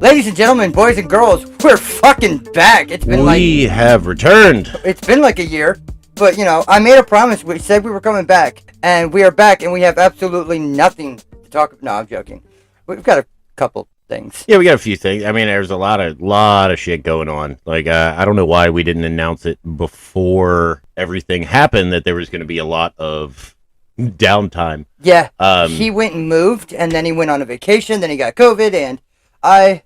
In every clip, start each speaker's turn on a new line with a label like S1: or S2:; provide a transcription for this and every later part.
S1: Ladies and gentlemen, boys and girls, we're fucking back.
S2: We have returned.
S1: It's been like a year, but you know, I made a promise. We said we were coming back, and we are back, and we have absolutely nothing to talk about. No, I'm joking. We've got a couple things.
S2: Yeah, we got a few things. I mean, there's a lot of shit going on. Like, I don't know why we didn't announce it before everything happened that there was going to be a lot of downtime.
S1: Yeah, he went and moved, and then he went on a vacation, then he got COVID, and I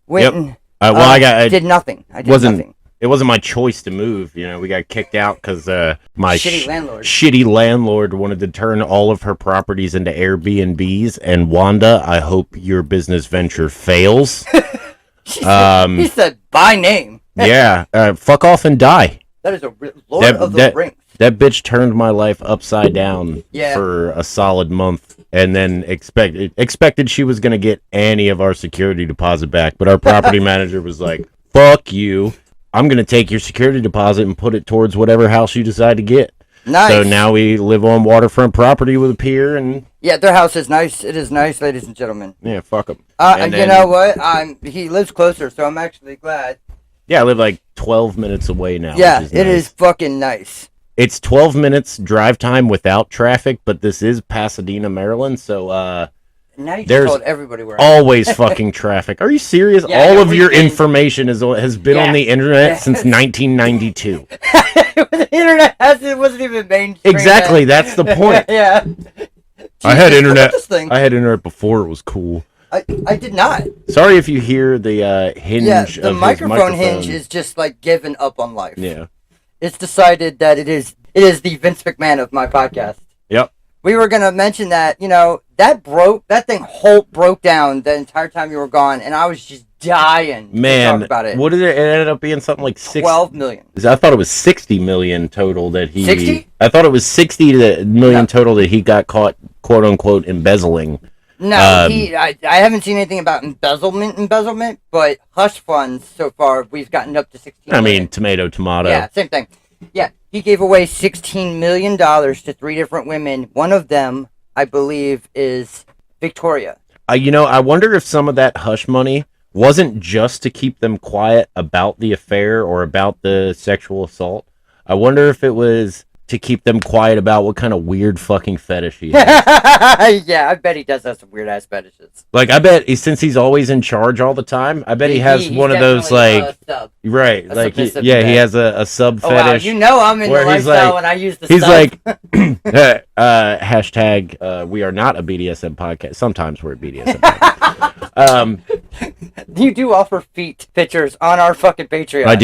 S1: went and I did nothing.
S2: It wasn't my choice to move. You know, we got kicked out because my
S1: shitty
S2: landlord wanted to turn all of her properties into Airbnbs. And Wanda, I hope your business venture fails.
S1: He said by name.
S2: Yeah, fuck off and die.
S1: That is a Lord of the Rings.
S2: That bitch turned my life upside down for a solid month, and then expected she was going to get any of our security deposit back. But our property manager was like, fuck you. I'm going to take your security deposit and put it towards whatever house you decide to get.
S1: Nice.
S2: So now we live on waterfront property with a pier. And
S1: yeah, their house is nice. It is nice, ladies and gentlemen.
S2: Yeah, fuck them.
S1: You know what? He lives closer, so I'm actually glad.
S2: Yeah, I live like 12 minutes away now.
S1: Yeah, it is fucking nice.
S2: It's 12 minutes drive time without traffic, but this is Pasadena, Maryland, so
S1: now you
S2: there's
S1: told everybody where
S2: always fucking traffic. Are you serious?
S1: Yeah,
S2: all of your information has been on the internet since 1992.
S1: The internet wasn't even mainstream.
S2: Exactly, that's the point.
S1: Yeah.
S2: I had internet. I had internet before it was cool.
S1: I did not.
S2: Sorry if you hear the hinge.
S1: Yeah,
S2: of
S1: the
S2: his
S1: microphone hinge is just like giving up on life.
S2: Yeah.
S1: It's decided that it is the Vince McMahon of my podcast.
S2: Yep.
S1: We were gonna mention that, you know, that thing broke down the entire time you were gone, and I was just dying to talk about it.
S2: What did it ended up being? Something like
S1: 12 million.
S2: I thought it was 60 million total that he.
S1: 60?
S2: I thought it was 60 million total that he got caught, quote unquote, embezzling.
S1: No, I haven't seen anything about embezzlement, but hush funds so far we've gotten up to 16 million.
S2: I mean, tomato.
S1: Yeah, same thing. Yeah, he gave away $16 million to 3 different women. One of them, I believe, is Victoria.
S2: I wonder if some of that hush money wasn't just to keep them quiet about the affair or about the sexual assault. I wonder if it was to keep them quiet about what kind of weird fucking fetish he has.
S1: Yeah, I bet he does have some weird ass fetishes.
S2: Like, I bet since he's always in charge all the time, I bet he has one of those like right, like he has a sub fetish.
S1: Wow, you know I'm in the lifestyle when I use the.
S2: He's like, hashtag we are not a BDSM podcast. Sometimes we're a BDSM podcast.
S1: You do offer feet pictures on our fucking Patreon.
S2: I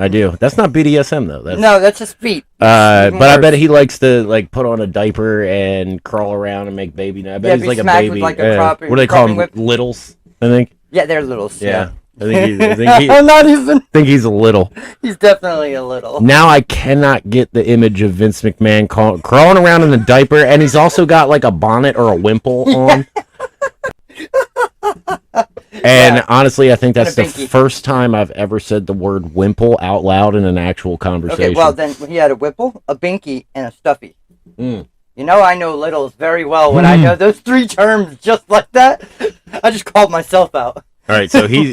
S2: do. That's not BDSM though.
S1: That's just feet.
S2: But I bet he likes to like put on a diaper and crawl around and make baby. I bet he's like a baby.
S1: With, like, a
S2: what do they call them? Littles, I think.
S1: Yeah, they're littles. Yeah.
S2: I think he's a little.
S1: He's definitely a little.
S2: Now I cannot get the image of Vince McMahon crawling around in a diaper, and he's also got like a bonnet or a wimple on. And honestly, I think that's the first time I've ever said the word wimple out loud in an actual conversation.
S1: Okay, well then he had a wimple, a binky, and a stuffy. You know I know littles very well when I know those 3 terms just like that. I just called myself out.
S2: All right, so he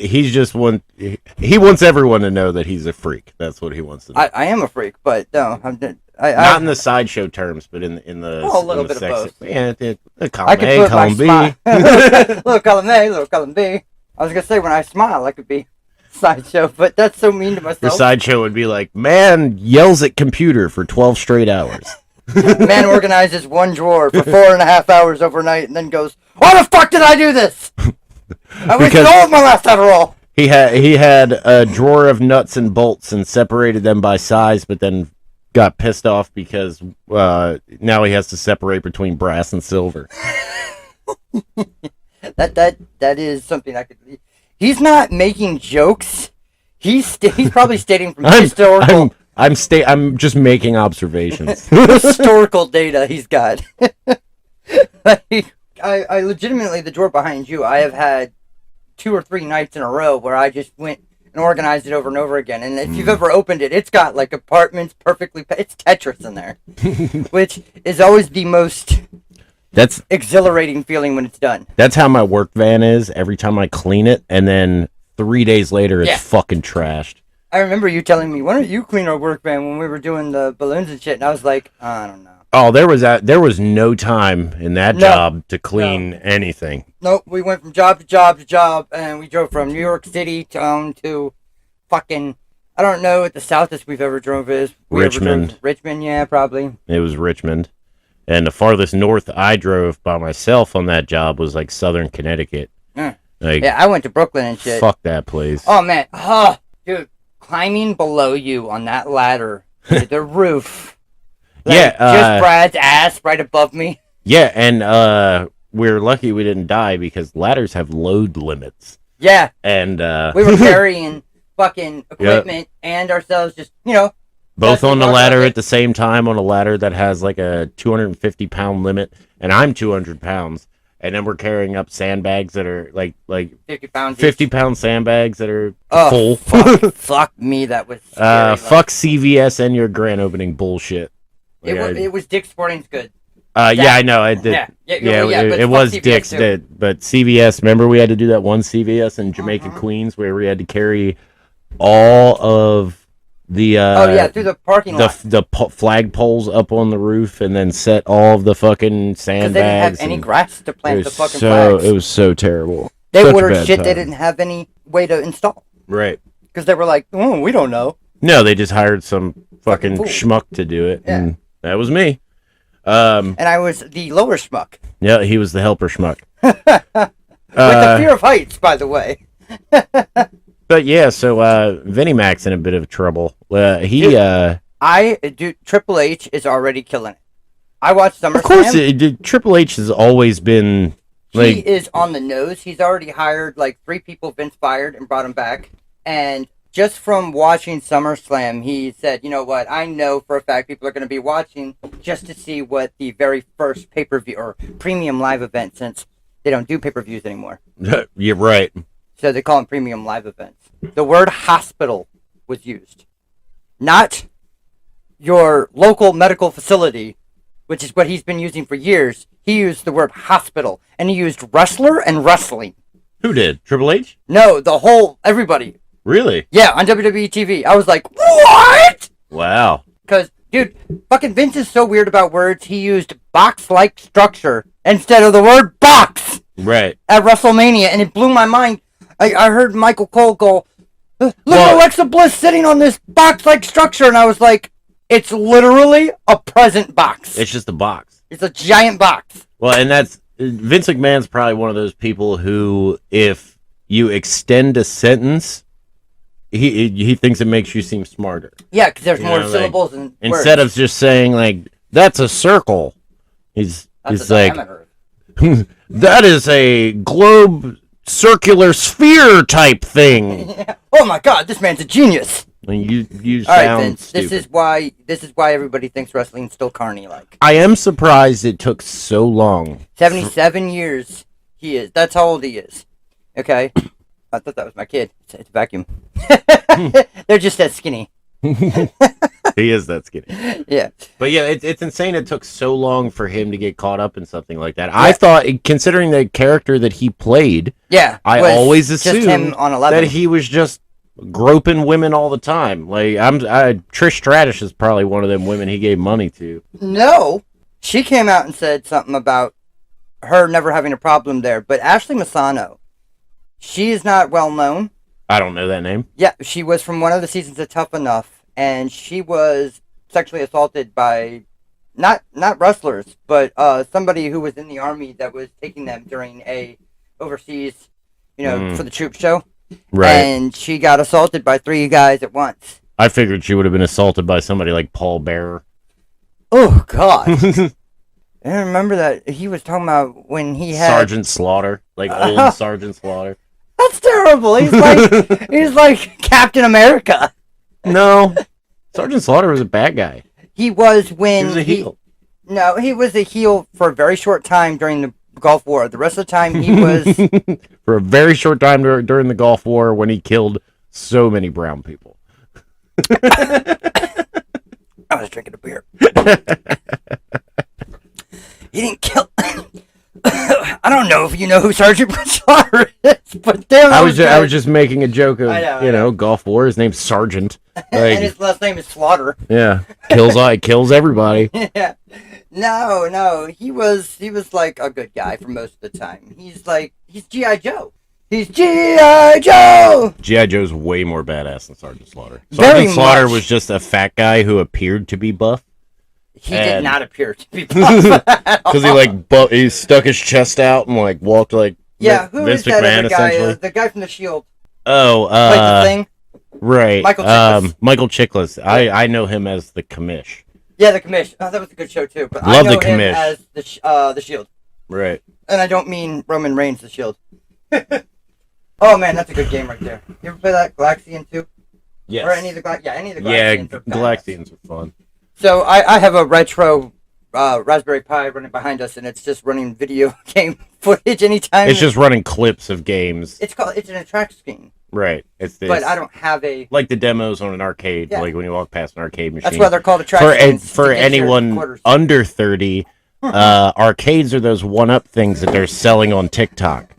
S2: wants everyone to know that he's a freak. That's what he wants to know.
S1: I am a freak, but no,
S2: not in the sideshow terms, but in the
S1: a little bit of both.
S2: Yeah,
S1: I could put column B, little column A, little column B. I was gonna say when I smile, I could be sideshow, but that's so mean to myself.
S2: The sideshow would be like, man yells at computer for 12 straight hours.
S1: Man organizes one drawer for 4.5 hours overnight, and then goes, "Why the fuck did I do this? I wasted all of my last Adderall."
S2: He had a drawer of nuts and bolts and separated them by size, but then got pissed off because now he has to separate between brass and silver.
S1: That is something I could. He's not making jokes. He's probably stating from historical.
S2: I'm just making observations.
S1: Historical data he's got. I legitimately, the drawer behind you, I have had 2 or 3 nights in a row where I just went and organized it over and over again. And if you've ever opened it, it's got like apartments perfectly. It's Tetris in there, which is always the most exhilarating feeling when it's done.
S2: That's how my work van is. Every time I clean it, and then 3 days later, it's fucking trashed.
S1: I remember you telling me, why don't you clean our work van when we were doing the balloons and shit? And I was like, I don't know.
S2: Oh, there was no time in that job to clean anything.
S1: Nope, we went from job to job to job, and we drove from New York City to fucking, I don't know what the southest we've ever drove is.
S2: Richmond.
S1: Richmond, yeah, probably.
S2: It was Richmond. And the farthest north I drove by myself on that job was like southern Connecticut. Like,
S1: yeah, I went to Brooklyn and shit.
S2: Fuck that place.
S1: Oh, man. Dude, climbing below you on that ladder to the roof. Like, just Brad's ass right above me.
S2: Yeah, and we're lucky we didn't die because ladders have load limits.
S1: Yeah.
S2: And
S1: we were carrying fucking equipment and ourselves just,
S2: both on the ladder at the same time on a ladder that has like a 250-pound limit, and I'm 200 pounds. And then we're carrying up sandbags that are like 50-pound sandbags that are full.
S1: Fuck me, that was scary,
S2: fuck CVS and your grand opening bullshit. Like
S1: it was Dick's Sporting's good.
S2: Yeah, I know. It did. It was Dick's. But CVS, remember we had to do that one CVS in Jamaica, Queens, where we had to carry all of the
S1: through the parking lot,
S2: the flag poles up on the roof, and then set all of the fucking sandbags.
S1: They didn't have any grass to plant the fucking flags.
S2: It was so terrible.
S1: They ordered shit they didn't have any way to install.
S2: Right.
S1: Because they were like, we don't know.
S2: No, they just hired some fucking schmuck to do it, and that was me.
S1: And I was the lower schmuck.
S2: Yeah, he was the helper schmuck.
S1: With the fear of heights, by the way.
S2: But yeah, so Vinnie Mac's in a bit of trouble. Triple
S1: H is already killing it. I watched SummerSlam.
S2: Of course, Triple H has always been like...
S1: He is on the nose. He's already hired like 3 people Vince fired and brought him back. And just from watching SummerSlam, he said, you know what, I know for a fact people are going to be watching just to see what the very first pay-per-view or premium live event, since they don't do pay-per-views anymore.
S2: You're right.
S1: So they call them premium live events. The word hospital was used. Not your local medical facility, which is what he's been using for years. He used the word hospital, and he used wrestler and wrestling.
S2: Who did? Triple H?
S1: No, everybody.
S2: Really?
S1: Yeah, on WWE TV. I was like, what?
S2: Wow.
S1: Because, dude, fucking Vince is so weird about words. He used box-like structure instead of the word box.
S2: Right.
S1: At WrestleMania, and it blew my mind. I heard Michael Cole go, look at Alexa Bliss sitting on this box-like structure, and I was like, it's literally a present box.
S2: It's just a box.
S1: It's a giant box.
S2: Well, and that's... Vince McMahon's probably one of those people who, if you extend a sentence... He thinks it makes you seem smarter.
S1: Yeah, because there's more syllables and words.
S2: Instead of just saying, like, that's a circle, he's like, that is a globe circular sphere type thing.
S1: Yeah. Oh my god, this man's a genius.
S2: And you
S1: sound
S2: right, Vince,
S1: stupid. This is why everybody thinks wrestling's still carny-like.
S2: I am surprised it took so long.
S1: 77 years he is. That's how old he is. Okay? I thought that was my kid. It's a vacuum. They're just that skinny.
S2: He is that skinny.
S1: Yeah.
S2: But yeah, it's insane it took so long for him to get caught up in something like that. Yeah. I thought, considering the character that he played, I always assumed
S1: him on 11.
S2: that he was just groping women all the time. Like, Trish Stratus is probably one of them women he gave money to.
S1: No. She came out and said something about her never having a problem there. But Ashley Massano, she is not well known.
S2: I don't know that name.
S1: Yeah, she was from one of the seasons of Tough Enough, and she was sexually assaulted by not wrestlers, but somebody who was in the army that was taking them during a overseas, for the troop show.
S2: Right.
S1: And she got assaulted by 3 guys at once.
S2: I figured she would have been assaulted by somebody like Paul Bearer.
S1: Oh God. I remember that he was talking about when he had
S2: Sergeant Slaughter, like old Sergeant Slaughter.
S1: That's terrible. He's like Captain America.
S2: No, Sergeant Slaughter was a bad guy.
S1: He was when
S2: he was a heel.
S1: No, he was a heel for a very short time during the Gulf War. The rest of the time he was
S2: for a very short time during the Gulf War when he killed so many brown people.
S1: I was drinking a beer. He didn't kill. I don't know if you know who Sergeant Slaughter is. But damn,
S2: I was just making a joke of,
S1: I know.
S2: Gulf War. His name's Sergeant.
S1: And his last name is Slaughter.
S2: Yeah, kills everybody.
S1: Yeah. No, he was like a good guy for most of the time. He's G.I. Joe. He's G.I. Joe!
S2: G.I. Joe's way more badass than Sergeant Slaughter.
S1: Very
S2: Sergeant Slaughter
S1: much.
S2: was just a fat guy who appeared to be buff.
S1: He did not appear to be buff.
S2: Because he stuck his chest out and walked like
S1: who
S2: Vince
S1: is that
S2: McMahon,
S1: other guy?
S2: essentially.
S1: The guy from The Shield.
S2: Oh,
S1: Like the Thing?
S2: Right.
S1: Michael Chiklis.
S2: Michael Chiklis. I know him as the Commish.
S1: Yeah, the Commish. Oh, that was a good show too. But
S2: Love
S1: I know
S2: the
S1: him
S2: Commish.
S1: as the Shield.
S2: Right.
S1: And I don't mean Roman Reigns, the Shield. Oh man, that's a good game right there. You ever play that Galaxian 2?
S2: Yes.
S1: Or any of the Galaxians?
S2: Yeah,
S1: are badass.
S2: Galaxians are fun.
S1: So I have a retro Raspberry Pi running behind us, and it's just running video game footage anytime.
S2: It's just running clips of games.
S1: It's an attract screen.
S2: Right. It's this.
S1: But I don't have a.
S2: Like the demos on an arcade,
S1: Yeah.
S2: like when you walk past an arcade machine.
S1: That's why they're called attract screens.
S2: For anyone under 30, arcades are those one-up things that they're selling on TikTok.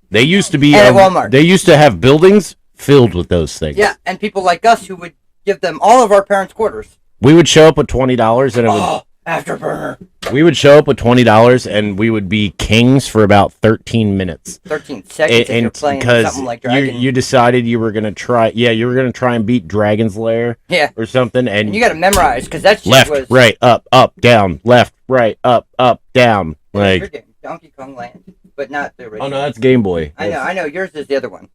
S2: They used to be
S1: And at Walmart.
S2: They used to have buildings filled with those things.
S1: Yeah, and people like us who would give them all of our parents' quarters.
S2: We would show up with $20 and it would.
S1: Afterburner.
S2: We would show up with $20 and we would be kings for about 13 minutes.
S1: 13 seconds if you're playing something like Dragon.
S2: You decided you were gonna try. Yeah, you were gonna try and beat Dragon's Lair.
S1: Yeah.
S2: Or something, and
S1: you got to memorize because that shit
S2: left,
S1: was
S2: right, up, down, left, right, up, down.
S1: Your
S2: Like
S1: game, Donkey Kong Land, but not the original.
S2: oh no, that's Game Boy.
S1: I know. Yours is the other one.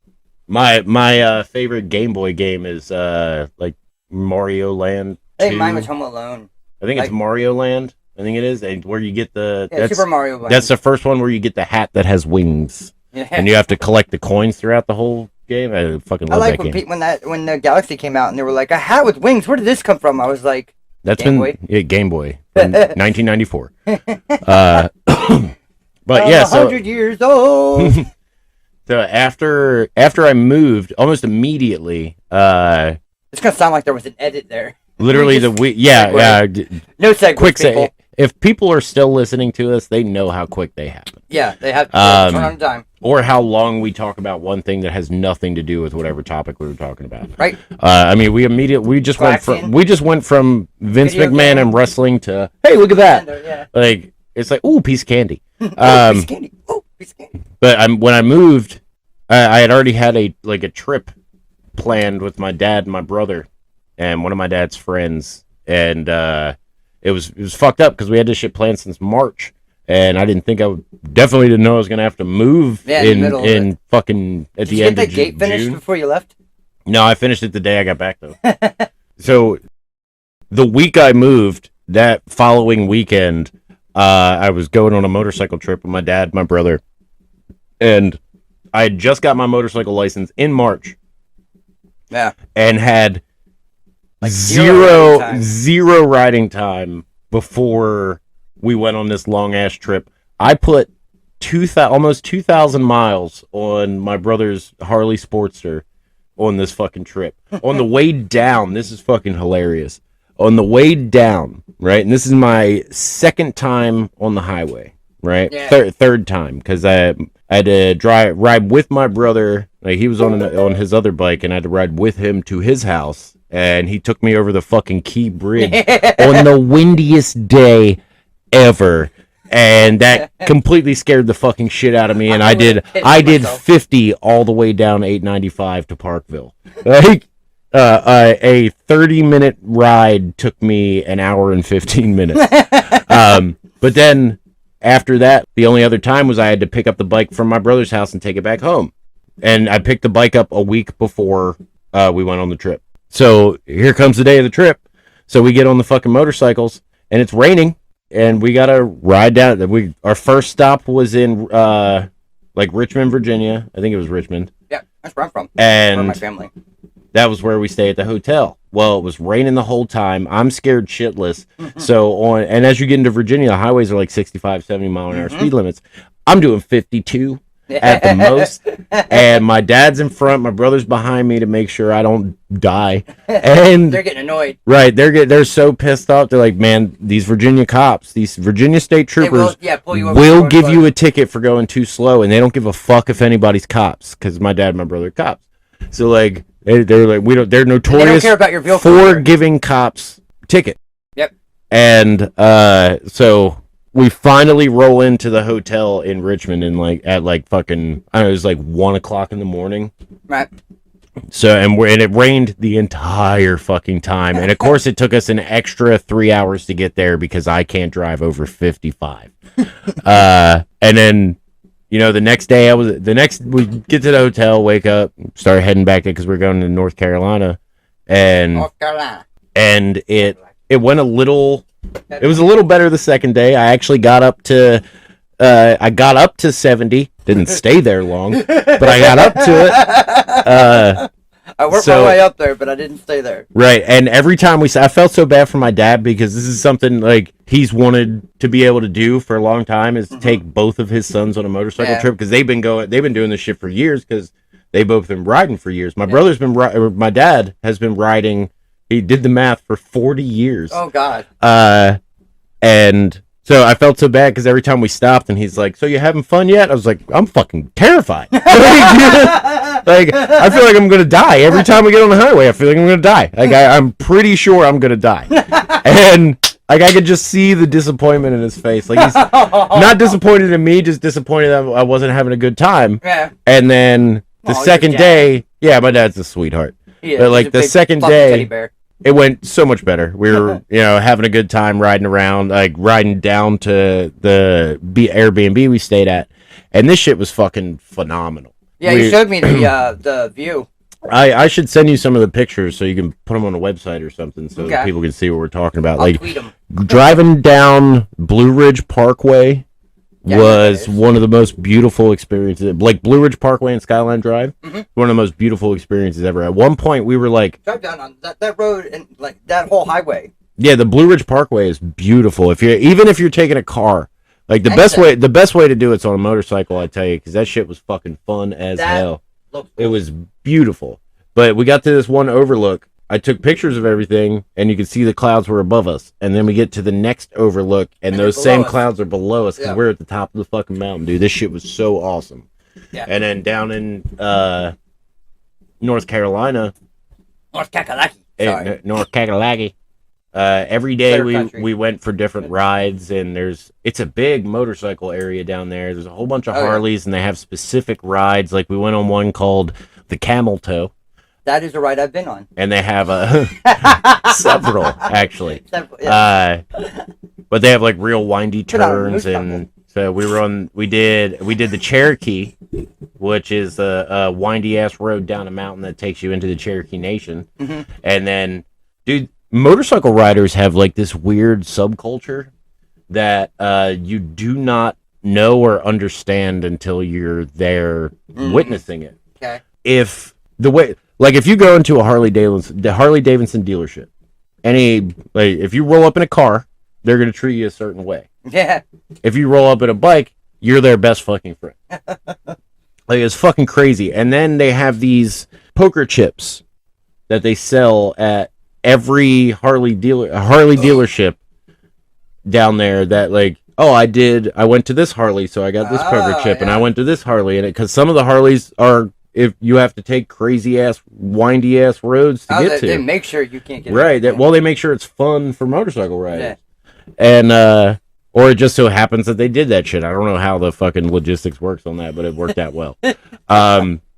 S2: My favorite Game Boy game is like Mario Land 2.
S1: Hey, mine was Home Alone.
S2: I think it's Mario Land. I think it is, and where you get
S1: Super Mario Land.
S2: That's the first one where you get the hat that has wings, and you have to collect the coins throughout the whole game. I fucking love that game.
S1: When the Galaxy came out and they were like a hat with wings. Where did this come from? I was like,
S2: Game Boy, Game Boy, from 1994. But yeah, so
S1: 100 years old.
S2: So after I moved, almost immediately,
S1: it's gonna sound like there was an edit there.
S2: literally
S1: No segue.
S2: quick
S1: people.
S2: say, if people are still listening to us, they know how quick they happen.
S1: Yeah, they have to turn on time.
S2: Or how long we talk about one thing that has nothing to do with whatever topic we were talking about.
S1: Right.
S2: I mean, we just went from Vince
S1: Video
S2: McMahon
S1: game.
S2: and wrestling to hey, look at that.
S1: Yeah.
S2: Like it's like ooh, piece of candy.
S1: Piece of candy. Oh, piece of candy.
S2: But when I moved, I had already had a trip planned with my dad and my brother and one of my dad's friends, and it was fucked up because we had this shit planned since March, and I didn't definitely didn't know I was gonna have to move in fucking at the end of June. Did you get the gate
S1: finished before you left?
S2: No, I finished it the day I got back though. So the week I moved, that following weekend, I was going on a motorcycle trip with my dad, my brother, and I had just got my motorcycle license in March.
S1: Yeah.
S2: And had
S1: zero
S2: riding time before we went on this long ass trip. I put almost 2,000 miles on my brother's Harley Sportster on this fucking trip. On the way down, this is fucking hilarious. On the way down, right? And this is my second time on the highway, right?
S1: Yeah.
S2: Third time, because I had to ride with my brother. Like he was on his other bike, and I had to ride with him to his house. And he took me over the fucking Key Bridge on the windiest day ever. And that completely scared the fucking shit out of me. And I did 50 all the way down 895 to Parkville. Like a 30-minute ride took me an hour and 15 minutes. But then after that, the only other time was I had to pick up the bike from my brother's house and take it back home. And I picked the bike up a week before we went on the trip. So here comes the day of the trip. So we get on the fucking motorcycles, and it's raining, and we gotta ride down. Our first stop was in like Richmond, Virginia. I think it was Richmond.
S1: Yeah, that's where I'm from.
S2: And
S1: where my family.
S2: That was where we stay at the hotel. Well, it was raining the whole time. I'm scared shitless. And as you get into Virginia, the highways are like 65, 70 mile an hour speed limits. I'm doing 52. at the most. And my dad's in front, my brother's behind me to make sure I don't die. And
S1: they're getting annoyed.
S2: Right, they're so pissed off. They're like, man, these Virginia cops, these Virginia state troopers will give you a ticket for going too slow, and they don't give a fuck if anybody's cops, because my dad and my brother are cops. So like they're like, they're notorious
S1: they don't care about your vehicle
S2: for giving cops ticket.
S1: Yep.
S2: And so we finally roll into the hotel in Richmond at fucking, I don't know, it was like 1:00 in the morning.
S1: Right.
S2: So and it rained the entire fucking time, and of course it took us an extra 3 hours to get there because I can't drive over 55. And then, you know, the next day we get to the hotel, wake up, start heading back because we're going to North Carolina, and it went a little. It was a little better the second day. I actually got up to 70. Didn't stay there long, but I got up to it.
S1: I worked my way up there, but I didn't stay there.
S2: Right, and every time I felt so bad for my dad because this is something like he's wanted to be able to do for a long time, is to take both of his sons on a motorcycle trip, because they've been doing this shit for years, because they've both been riding for years. My my dad has been riding. He did the math for 40 years.
S1: Oh God.
S2: And so I felt so bad because every time we stopped and he's like, "So you having fun yet?" I was like, "I'm fucking terrified." Like, I feel like I'm gonna die every time we get on the highway. I feel like I'm gonna die. Like I'm pretty sure I'm gonna die. And like I could just see the disappointment in his face. Like he's not disappointed in me, just disappointed that I wasn't having a good time.
S1: Yeah.
S2: And then the second day, yeah, my dad's a sweetheart. But like the second day, it went so much better. We were, having a good time riding around, like riding down to the Airbnb we stayed at, and this shit was fucking phenomenal.
S1: Yeah, you showed me the view.
S2: I should send you some of the pictures so you can put them on the website or something, so that people can see what we're talking about.
S1: I'll tweet them.
S2: Driving down Blue Ridge Parkway was one of the most beautiful experiences. Like Blue Ridge Parkway and Skyline Drive, one of the most beautiful experiences ever. At one point, we were like,
S1: drive down on that road and like that whole highway.
S2: Yeah, the Blue Ridge Parkway is beautiful. Even if you're taking a car, like the best way to do it's on a motorcycle, I tell you, because that shit was fucking fun as hell. It was beautiful. But we got to this one overlook. I took pictures of everything, and you could see the clouds were above us. And then we get to the next overlook, and those same clouds are below us, because we're at the top of the fucking mountain, dude. This shit was so awesome. Yeah. And then down in North Carolina.
S1: North Kakalaki.
S2: Every day we went for different rides, and it's a big motorcycle area down there. There's a whole bunch of Harleys, and they have specific rides. Like we went on one called the Camel Toe.
S1: That is a ride I've been on. And
S2: they have several, actually. But they have like real windy turns, and so we did the Cherokee, which is a windy ass road down a mountain that takes you into the Cherokee Nation. And then, dude, motorcycle riders have like this weird subculture that you do not know or understand until you're there witnessing it. Okay. If you go into a Harley Davidson dealership, if you roll up in a car, they're gonna treat you a certain way. Yeah. If you roll up in a bike, you're their best fucking friend. Like it's fucking crazy. And then they have these poker chips that they sell at every Harley dealership down there. That like, I went to this Harley, so I got this poker chip, and I went to this Harley, and because some of the Harleys are, if you have to take crazy ass, windy ass roads to get to.
S1: They make sure you can't get
S2: right. They make sure it's fun for motorcycle riders. Yeah. And or it just so happens that they did that shit. I don't know how the fucking logistics works on that, but it worked out well. But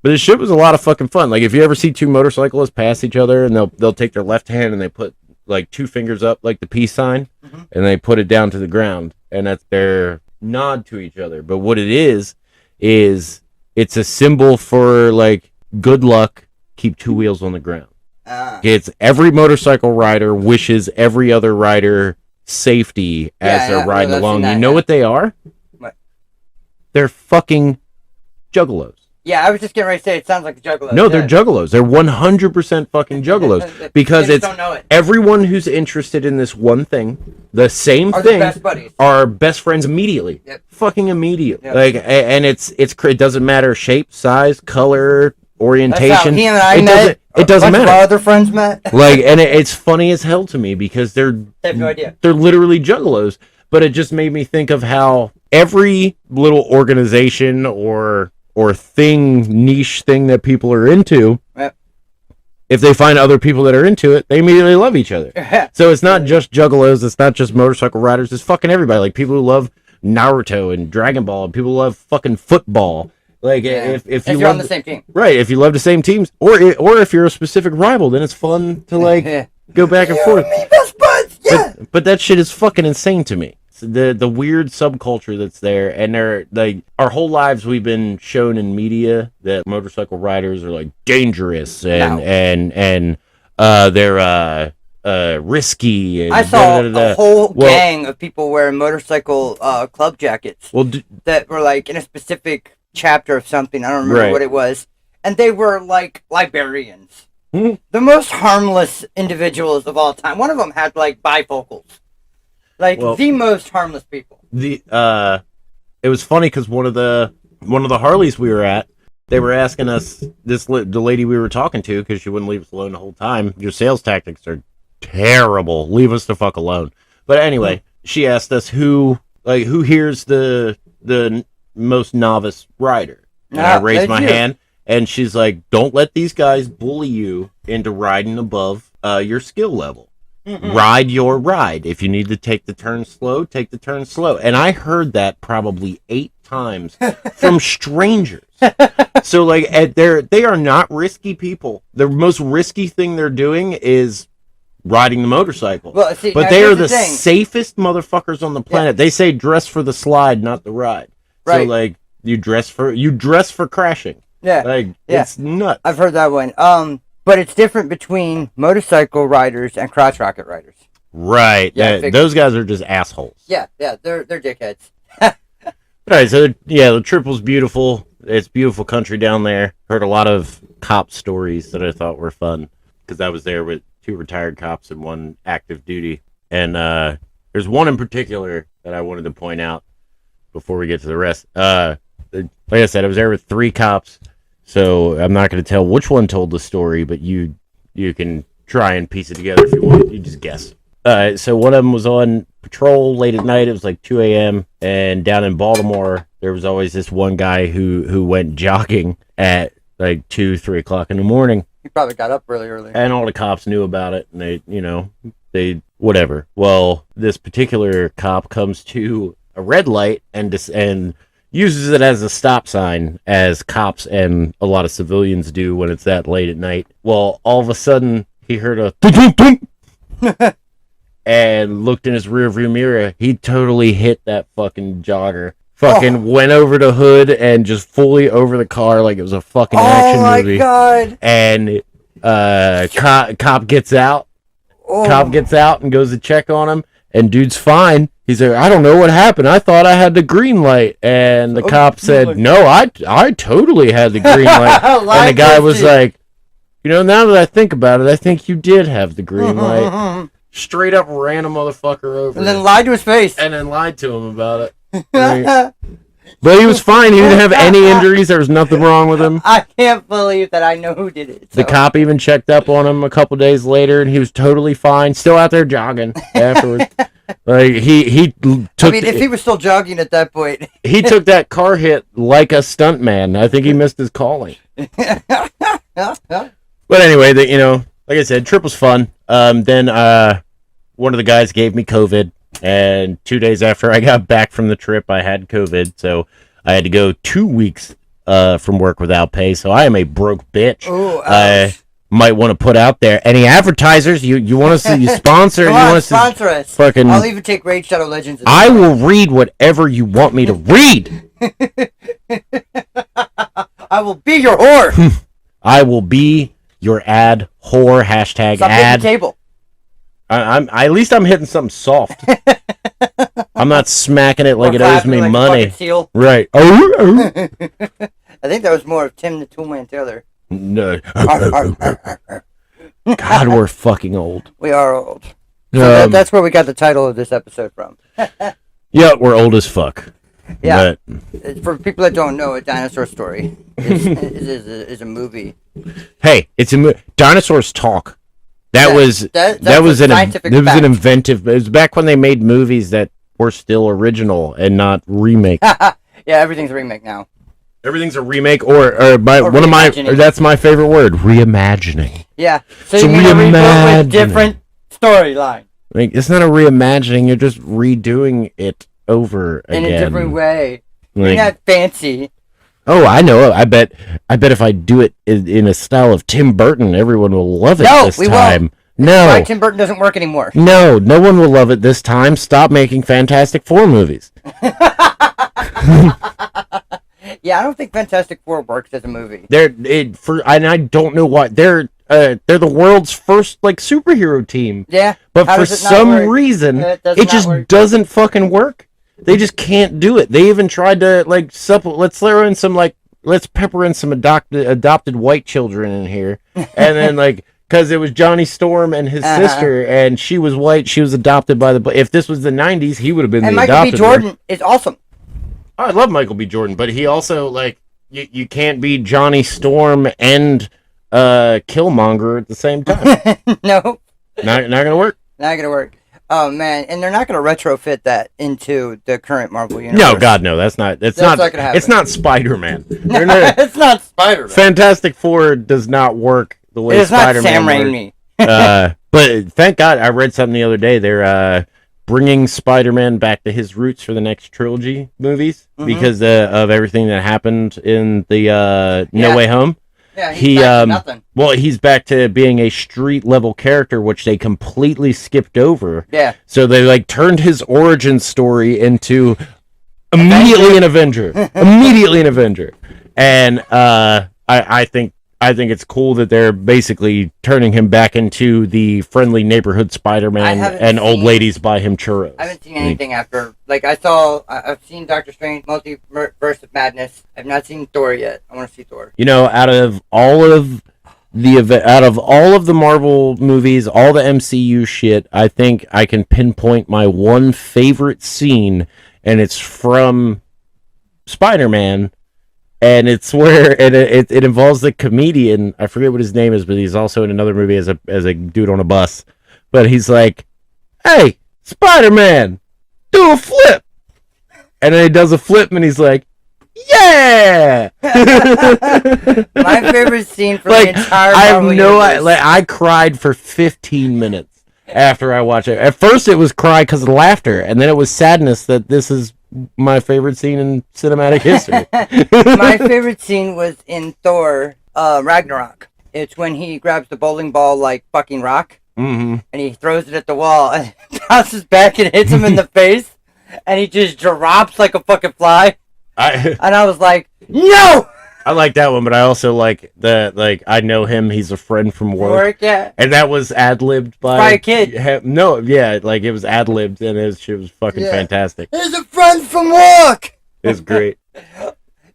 S2: this shit was a lot of fucking fun. Like if you ever see two motorcyclists pass each other, and they'll take their left hand and they put like two fingers up like the peace sign, and they put it down to the ground, and that's their nod to each other. But what it is it's a symbol for like good luck, keep two wheels on the ground. It's every motorcycle rider wishes every other rider safety as they're riding along. You know what they are? What? They're fucking juggalos.
S1: Yeah, I was just getting ready to say it sounds like a juggalo.
S2: No, they're juggalos. They're 100% fucking juggalos because it's everyone who's interested in this one thing, the same thing,
S1: best buddies.
S2: Are best friends immediately.
S1: Yep.
S2: Fucking immediately.
S1: Yep.
S2: Like, and it doesn't matter shape, size, color, orientation.
S1: That's how he and I met.
S2: It doesn't matter.
S1: Our other friends met.
S2: Like, and it's funny as hell to me because they have
S1: no idea.
S2: They're literally juggalos. But it just made me think of how every little organization or niche thing that people are into,
S1: yep.
S2: If they find other people that are into it, they immediately love each other. So it's not just juggalos, it's not just motorcycle riders, it's fucking everybody. Like people who love Naruto and Dragon Ball, and people who love fucking football. Like if you're
S1: on the same team,
S2: right? If you love the same teams, or if you're a specific rival, then it's fun to like go back and forth.
S1: Best buds, yeah.
S2: But that shit is fucking insane to me. The weird subculture that's there, and they're like our whole lives we've been shown in media that motorcycle riders are like dangerous and they're risky. And
S1: I saw a whole gang of people wearing motorcycle club jackets that were like in a specific chapter of something. I don't remember what it was, and they were like librarians, the most harmless individuals of all time. One of them had like bifocals. Like the most harmless people. It
S2: was funny because one of the Harleys we were at, they were asking us the lady we were talking to because she wouldn't leave us alone the whole time. Your sales tactics are terrible. Leave us the fuck alone. But anyway, she asked us who here's the most novice rider. And I raised my hand, and she's like, "Don't let these guys bully you into riding above your skill level." Mm-mm. Ride your ride. If you need to take the turn slow, take the turn slow. And I heard that probably 8 times from strangers. So like they are not risky people. The most risky thing they're doing is riding the motorcycle. Well, see, but they are the safest motherfuckers on the planet. They say dress for the slide, not the ride. Right. So like you dress for crashing.
S1: Yeah.
S2: Like it's nuts.
S1: I've heard that one. But it's different between motorcycle riders and crotch rocket riders.
S2: Right. Yeah, those guys are just assholes.
S1: Yeah, they're dickheads.
S2: Right, so the trip was beautiful. It's beautiful country down there. Heard a lot of cop stories that I thought were fun because I was there with 2 retired cops and 1 active duty. And there's one in particular that I wanted to point out before we get to the rest. Like I said, I was there with 3 cops. So I'm not going to tell which one told the story, but you can try and piece it together if you want. You just guess. So one of them was on patrol late at night. It was like 2 a.m. And down in Baltimore, there was always this one guy who went jogging at like 2, 3 o'clock in the morning.
S1: He probably got up really early.
S2: And all the cops knew about it, and they whatever. Well, this particular cop comes to a red light and uses it as a stop sign, as cops and a lot of civilians do when it's that late at night. Well, all of a sudden, he heard a thump, and looked in his rearview mirror. He totally hit that fucking jogger. Went over the hood and just fully over the car like it was a fucking action movie. Oh my god! And cop gets out. Cop gets out and goes to check on him, and dude's fine. He's like, I don't know what happened. I thought I had the green light. And the cop said, no, I totally had the green light. And the guy was like, now that I think about it, I think you did have the green light. Straight up ran a motherfucker over.
S1: And then lied to his face.
S2: And then lied to him about it. Right. But he was fine. He didn't have any injuries. There was nothing wrong with him.
S1: I can't believe that I know who did it.
S2: So. The cop even checked up on him a couple days later, and he was totally fine. Still out there jogging afterwards. Like he took.
S1: I mean, if he was still jogging at that point,
S2: he took that car hit like a stuntman. I think he missed his calling. But anyway, like I said, trip was fun. Then one of the guys gave me COVID, and 2 days after I got back from the trip, I had COVID, so I had to go 2 weeks from work without pay. So I am a broke bitch.
S1: Ooh,
S2: might want to put out there. Any advertisers you want to see you sponsor?
S1: Come on, sponsor us.
S2: Fucking,
S1: I'll even take Raid Shadow Legends.
S2: I will read whatever you want me to read.
S1: I will be your whore.
S2: I will be your ad whore. Hashtag
S1: Stop
S2: ad.
S1: Hitting the table.
S2: At least I'm hitting something soft. I'm not smacking it like it owes me
S1: like
S2: money.
S1: Seal.
S2: Right.
S1: I think that was more of Tim the Toolman Taylor.
S2: No. God, we're fucking old.
S1: We are old. So that's where we got the title of this episode from.
S2: Yeah, we're old as fuck.
S1: Yeah. But for people that don't know, A Dinosaur Story is a movie.
S2: Hey, it's a Dinosaurs Talk. That was an inventive. It was back when they made movies that were still original and not remake.
S1: Yeah, everything's a remake now.
S2: Everything's a remake, or that's my favorite word, reimagining.
S1: Yeah, so you need to reboot with different storyline.
S2: Like, it's not a reimagining; you're just redoing it over again
S1: in a different way. You're not fancy.
S2: Oh, I know. I bet if I do it in a style of Tim Burton, everyone will love it this time.
S1: Won't.
S2: No,
S1: why Tim Burton doesn't work anymore.
S2: No one will love it this time. Stop making Fantastic Four movies.
S1: Yeah, I don't think Fantastic Four works as a movie.
S2: And I don't know why. They're the world's first superhero team.
S1: Yeah,
S2: but for some reason, it just doesn't fucking work. They just can't do it. They even tried to let's throw in some let's pepper in some adopted white children in here, and then because it was Johnny Storm and his sister, and she was white, she was adopted by if this was the 90s, he would have been the adopted.
S1: And Michael B. Jordan is awesome.
S2: I love Michael B. Jordan, but he also you can't be Johnny Storm and Killmonger at the same time.
S1: No,
S2: not gonna work.
S1: Not gonna work. Oh man, and they're not gonna retrofit that into the current Marvel universe.
S2: No, God, no. That's not gonna happen. It's not Spider-Man.
S1: It's not Spider-Man.
S2: Fantastic Four does not work the way Spider-Man works. It's not Sam Raimi. But thank God, I read something the other day. They're bringing Spider-Man back to his roots for the next trilogy movies because of everything that happened in the No Way Home.
S1: Yeah, he's back to nothing.
S2: Well, he's back to being a street level character, which they completely skipped over.
S1: Yeah.
S2: So they turned his origin story into immediately an Avenger. Immediately an Avenger. And I think it's cool that they're basically turning him back into the friendly neighborhood Spider-Man, and old ladies buy him churros.
S1: I haven't seen anything after. I've seen Doctor Strange, Multiverse of Madness. I've not seen Thor yet. I want to see Thor.
S2: Out of all of the Marvel movies, all the MCU shit, I think I can pinpoint my one favorite scene, and it's from Spider-Man. And it's where it involves the comedian. I forget what his name is, but he's also in another movie as a dude on a bus. But he's like, "Hey, Spider-Man, do a flip," and then he does a flip, and he's like, "Yeah!"
S1: My favorite scene from the entire Marvel universe.
S2: I cried for 15 minutes after I watched it. At first, it was cry because of laughter, and then it was sadness that this is my favorite scene in cinematic history.
S1: My favorite scene was in Thor Ragnarok. It's when he grabs the bowling ball like fucking rock, and he throws it at the wall, and bounces back and hits him in the face, and he just drops like a fucking fly. And I was like, no!
S2: I like that one, but I also like I know him. He's a friend from work.
S1: Yeah.
S2: And that was ad-libbed by
S1: a kid.
S2: No, yeah, it was ad-libbed, and it was fucking fantastic.
S1: He's a friend from work!
S2: It's great.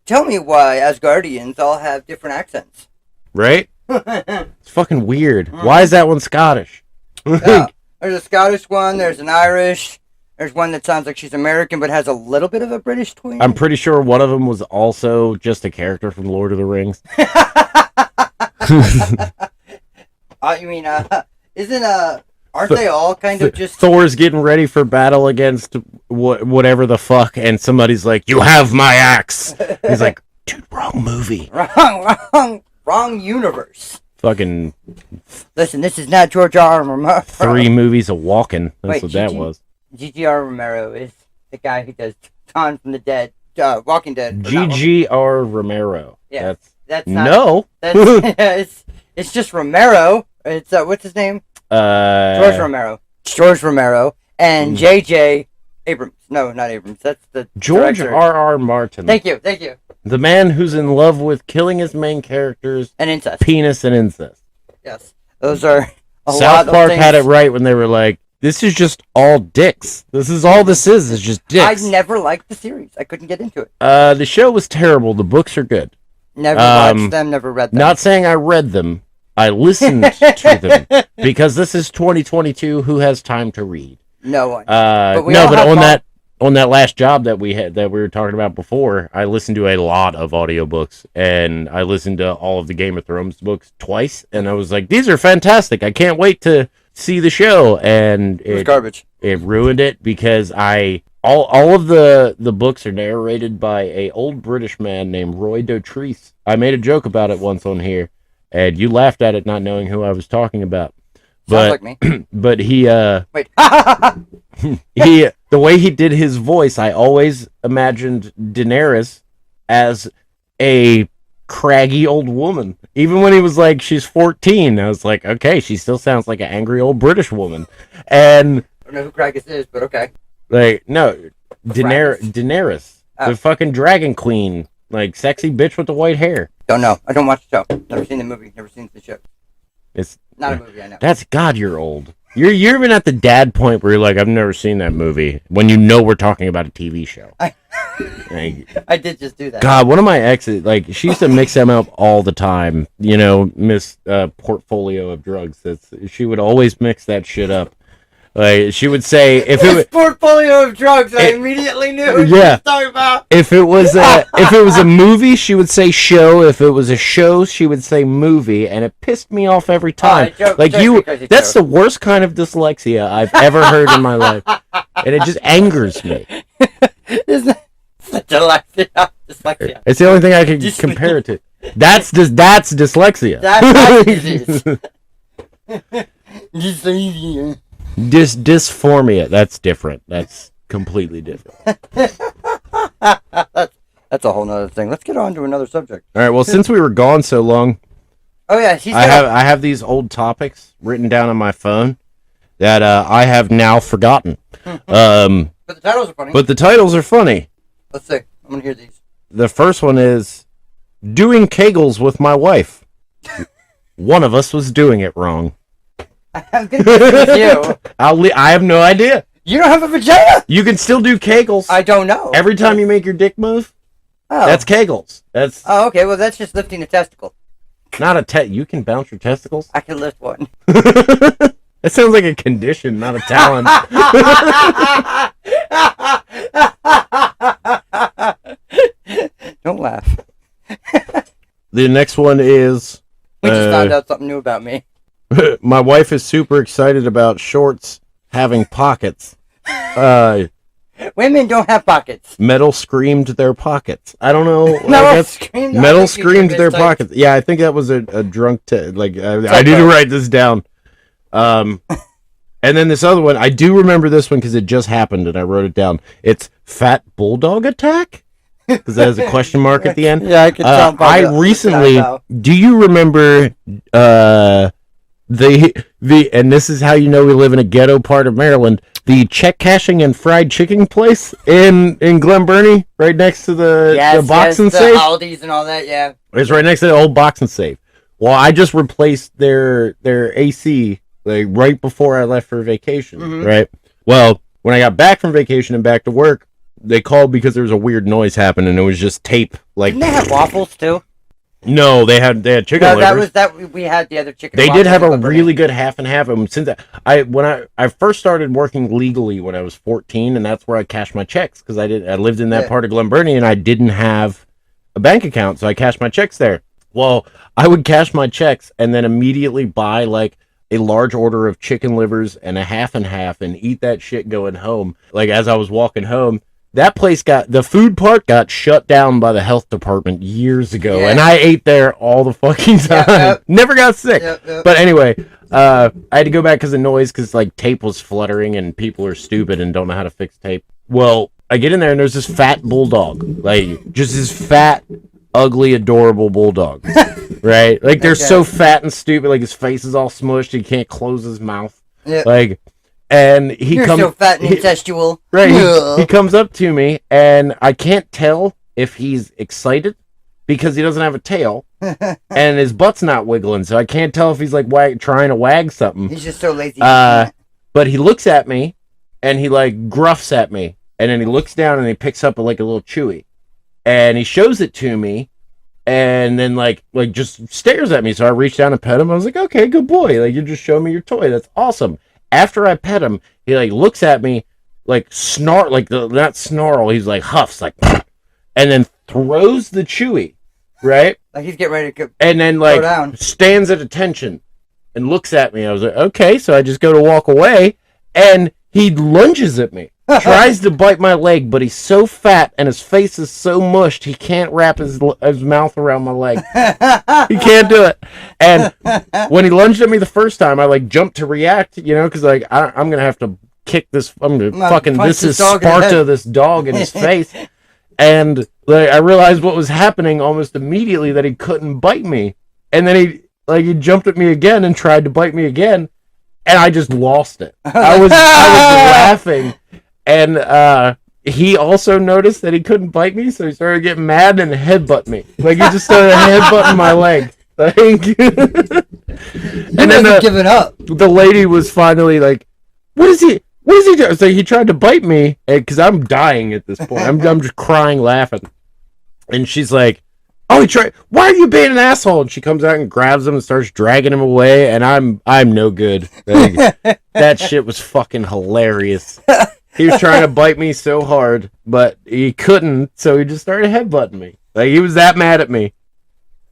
S1: Tell me why Asgardians all have different accents.
S2: Right? It's fucking weird. Why is that one Scottish?
S1: Yeah. There's a Scottish one, there's an Irish. There's one that sounds like she's American but has a little bit of a British twang.
S2: I'm pretty sure one of them was also just a character from Lord of the Rings.
S1: Aren't they all kind of just...
S2: Thor's getting ready for battle against whatever the fuck, and somebody's like, "You have my axe." He's like, "Dude, wrong movie."
S1: Wrong universe.
S2: Fucking...
S1: Listen, this is not George R. R. Romero.
S2: 3 movies of walking. That's what that was.
S1: G.G.R. Romero is the guy who does Dawn from the Dead, Walking Dead.
S2: G.G.R. Romero.
S1: Yeah, that's
S2: not... No!
S1: It's just Romero. It's, what's his name? George Romero. And J.J. Abrams. No, not Abrams. That's the
S2: George
S1: director.
S2: R.R. Martin.
S1: Thank you.
S2: The man who's in love with killing his main characters.
S1: And incest.
S2: Penis and incest.
S1: Yes. Those are a
S2: South
S1: lot of
S2: Park
S1: things.
S2: had it right when they were like, "This is just all dicks. This is all this is just dicks."
S1: I never liked the series. I couldn't get into it.
S2: The show was terrible. The books are good.
S1: Never watched them, never read them.
S2: Not saying I read them. I listened to them because this is 2022. Who has time to read?
S1: No one.
S2: But on that last job that we were talking about before, I listened to a lot of audiobooks, and I listened to all of the Game of Thrones books twice, and I was like, these are fantastic. I can't wait to see the show. And
S1: it was garbage.
S2: It ruined it because all of the books are narrated by a old British man named Roy Dotrice. I made a joke about it once on here, and you laughed at it not knowing who I was talking about.
S1: Sounds like me.
S2: But he
S1: wait.
S2: The way he did his voice, I always imagined Daenerys as a craggy old woman. Even when he was like, she's 14, I was like, okay, she still sounds like an angry old British woman. And
S1: I don't know who Kragus is, but okay.
S2: Like, no, Daenerys, the fucking dragon queen, like sexy bitch with the white hair.
S1: Don't know. I don't watch the show. Never seen the movie. Never seen the show.
S2: It's
S1: not a movie. I know.
S2: That's God. You're old. You're even at the dad point where you're like, I've never seen that movie. When you know we're talking about a TV show.
S1: I did just do that.
S2: God, one of my exes, like, she used to mix them up all the time. You know, Miss Portfolio of Drugs. She would always mix that shit up. Like, she would say, if it was
S1: portfolio of drugs, I immediately knew what you were talking about.
S2: If it was a movie, she would say show. If it was a show, she would say movie, and it pissed me off every time. That's the worst kind of dyslexia I've ever heard in my life, and it just angers me.
S1: Isn't dyslexia?
S2: It's the only thing I can compare it to. That's dyslexia.
S1: That's disease. Dyslexia.
S2: Dysphoria, that's different. That's completely different.
S1: That's a whole nother thing. Let's get on to another subject.
S2: All right, well, since we were gone so long, I have these old topics written down on my phone that I have now forgotten.
S1: But the titles are funny. Let's see. I'm going to hear these.
S2: The first one is doing Kegels with my wife. One of us was doing it wrong.
S1: I'm going to with you.
S2: I have no idea.
S1: You don't have a vagina?
S2: You can still do Kegels.
S1: I don't know.
S2: Every time you make your dick move, that's Kegels. That's.
S1: Oh, okay. Well, that's just lifting a testicle.
S2: Not a You can bounce your testicles?
S1: I can lift one.
S2: That sounds like a condition, not a talent.
S1: Don't laugh.
S2: The next one is...
S1: We just found out something new about me.
S2: My wife is super excited about shorts having pockets.
S1: Women don't have pockets.
S2: Metal screamed their pockets. I don't know.
S1: Metal
S2: screamed their pockets. Yeah, I think that was a drunk... I need to write this down. And then this other one, I do remember this one because it just happened and I wrote it down. It's Fat Bulldog Attack? Because that has a question mark at the end.
S1: Yeah, I can tell.
S2: I recently... Do you remember... and this is how you know we live in a ghetto part of Maryland, the check cashing and fried chicken place in Glen Burnie, right next to the box and safe.
S1: Aldi's and all that, yeah.
S2: It's right next to the old box and safe. Well, I just replaced their AC like right before I left for vacation, right? Well, when I got back from vacation and back to work, they called because there was a weird noise happening and it was just tape. Like,
S1: didn't they have waffles too?
S2: No, they had chicken livers.
S1: We had the other chicken.
S2: They did have a really good half and half. Since when I first started working legally when I was 14, and that's where I cashed my checks because I lived in that part of Glen Burnie and I didn't have a bank account, so I cashed my checks there. Well, I would cash my checks and then immediately buy like a large order of chicken livers and a half and half and eat that shit going home. Like as I was walking home. That place the food part got shut down by the health department years ago, and I ate there all the fucking time. Never got sick. But anyway, I had to go back because of noise, because like tape was fluttering and people are stupid and don't know how to fix tape. Well, I get in there and there's this fat bulldog, like just this fat, ugly, adorable bulldog, right? Like they're so fat and stupid, like his face is all smushed, he can't close his mouth, like. And
S1: You're so fat and incestual.
S2: Right. He comes up to me, and I can't tell if he's excited because he doesn't have a tail, and his butt's not wiggling, so I can't tell if he's like trying to wag something.
S1: He's just so lazy.
S2: But he looks at me, and he like gruffs at me, and then he looks down and he picks up like a little chewy, and he shows it to me, and then like just stares at me. So I reached down and pet him. I was like, okay, good boy. Like, you just showed me your toy. That's awesome. After I pet him, he like looks at me like not snarl. He's like huffs like, and then throws the Chewy, right?
S1: Like he's getting ready to go.
S2: And then like stands at attention and looks at me. I was like, okay. So I just go to walk away, and he lunges at me. Tries to bite my leg, but he's so fat and his face is so mushed, he can't wrap his mouth around my leg. He can't do it. And when he lunged at me the first time, I like jumped to react, because like I'm gonna have to kick this. I'm gonna fucking this is Sparta, this dog in his face. And like I realized what was happening almost immediately, that he couldn't bite me. And then he jumped at me again and tried to bite me again, and I just lost it. I was laughing. And he also noticed that he couldn't bite me, so he started getting mad and headbutt me. Like, he just started headbutting my leg. Like, and then
S1: giving up.
S2: The lady was finally like, what is he doing? So he tried to bite me, because I'm dying at this point. I'm just crying, laughing. And she's like, oh, he tried. Why are you being an asshole? And she comes out and grabs him and starts dragging him away, and I'm no good. Like, that shit was fucking hilarious. He was trying to bite me so hard, but he couldn't, so he just started headbutting me. Like, he was that mad at me.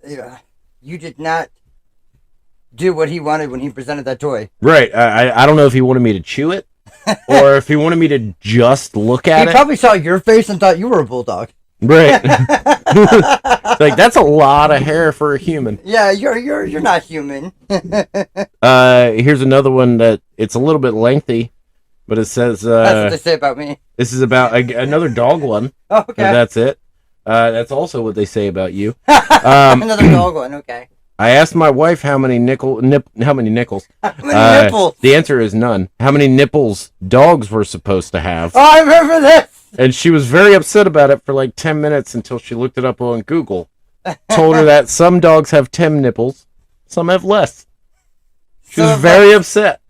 S1: Yeah. You did not do what he wanted when he presented that toy.
S2: Right. I don't know if he wanted me to chew it, or if he wanted me to just look at it.
S1: He probably saw your face and thought you were a bulldog.
S2: Right. Like, that's a lot of hair for a human.
S1: Yeah, you're not human.
S2: Here's another one that it's a little bit lengthy. But it says...
S1: that's what they say about me.
S2: This is about another dog one.
S1: Oh, okay.
S2: That's it. That's also what they say about you.
S1: Another dog one, okay.
S2: I asked my wife how many nipples...
S1: How many nipples?
S2: The answer is none. How many nipples dogs were supposed to have.
S1: Oh, I remember this!
S2: And she was very upset about it for like 10 minutes until she looked it up on Google. Told her that some dogs have 10 nipples, some have less. She was very upset.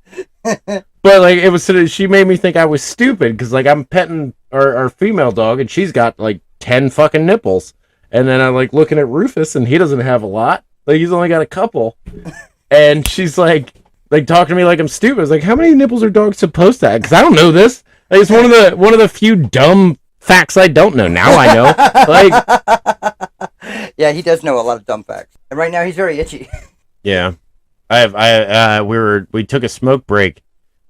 S2: But like she made me think I was stupid, because like I'm petting our female dog and she's got like 10 fucking nipples, and then I'm like looking at Rufus and he doesn't have a lot, like he's only got a couple, and she's like talking to me like I'm stupid. I was like, how many nipples are dogs supposed to have? Because I don't know this. Like, it's one of the few dumb facts I don't know. Now I know. Like,
S1: yeah, he does know a lot of dumb facts, and right now he's very itchy.
S2: Yeah, we took a smoke break.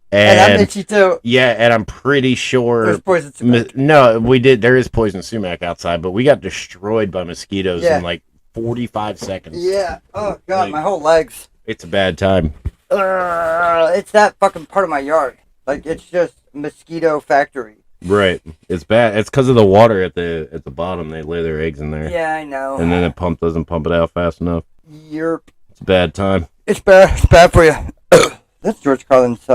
S1: And I'm itchy too.
S2: Yeah, and I'm pretty sure...
S1: There's poison sumac.
S2: No, we did. There is poison sumac outside, but we got destroyed by mosquitoes in like 45 seconds.
S1: Yeah. Oh, God, like, my whole legs.
S2: It's a bad time.
S1: It's that fucking part of my yard. Like, it's just mosquito factory.
S2: Right. It's bad. It's because of the water at the bottom. They lay their eggs in there.
S1: Yeah, I know.
S2: And then the pump doesn't pump it out fast enough.
S1: Yerp.
S2: It's a bad time.
S1: It's bad. It's bad for you. That's George Carlin's...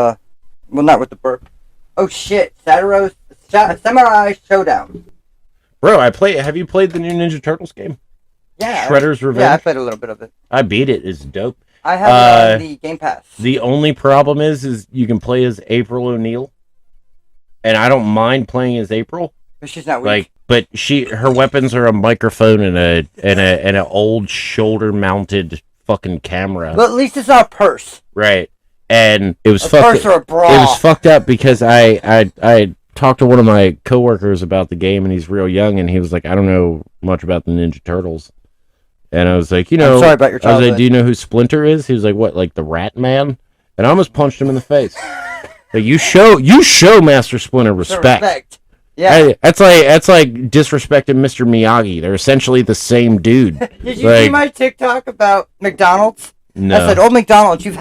S1: Well, not with the burp. Oh shit! Samurai Showdown.
S2: Bro, have you played the new Ninja Turtles game?
S1: Yeah.
S2: Shredder's Revenge?
S1: Yeah, I played a little bit of it.
S2: I beat it. It's dope.
S1: I have the Game Pass.
S2: The only problem is you can play as April O'Neil. And I don't mind playing as April.
S1: But she's not weak.
S2: But her weapons are a microphone and an old shoulder-mounted fucking camera.
S1: But at least it's not a purse.
S2: Right. And it was
S1: fucked up. It
S2: was fucked up because I talked to one of my coworkers about the game, and he's real young, and he was like, I don't know much about the Ninja Turtles. And I was like, I'm
S1: sorry about your childhood.
S2: I was like, do you know who Splinter is? He was like, what, like the Rat Man? And I almost punched him in the face. Like, you show Master Splinter respect. Yeah. That's like disrespecting Mr. Miyagi. They're essentially the same dude.
S1: Did you see my TikTok about McDonald's?
S2: No.
S1: I said, Old McDonald's, you've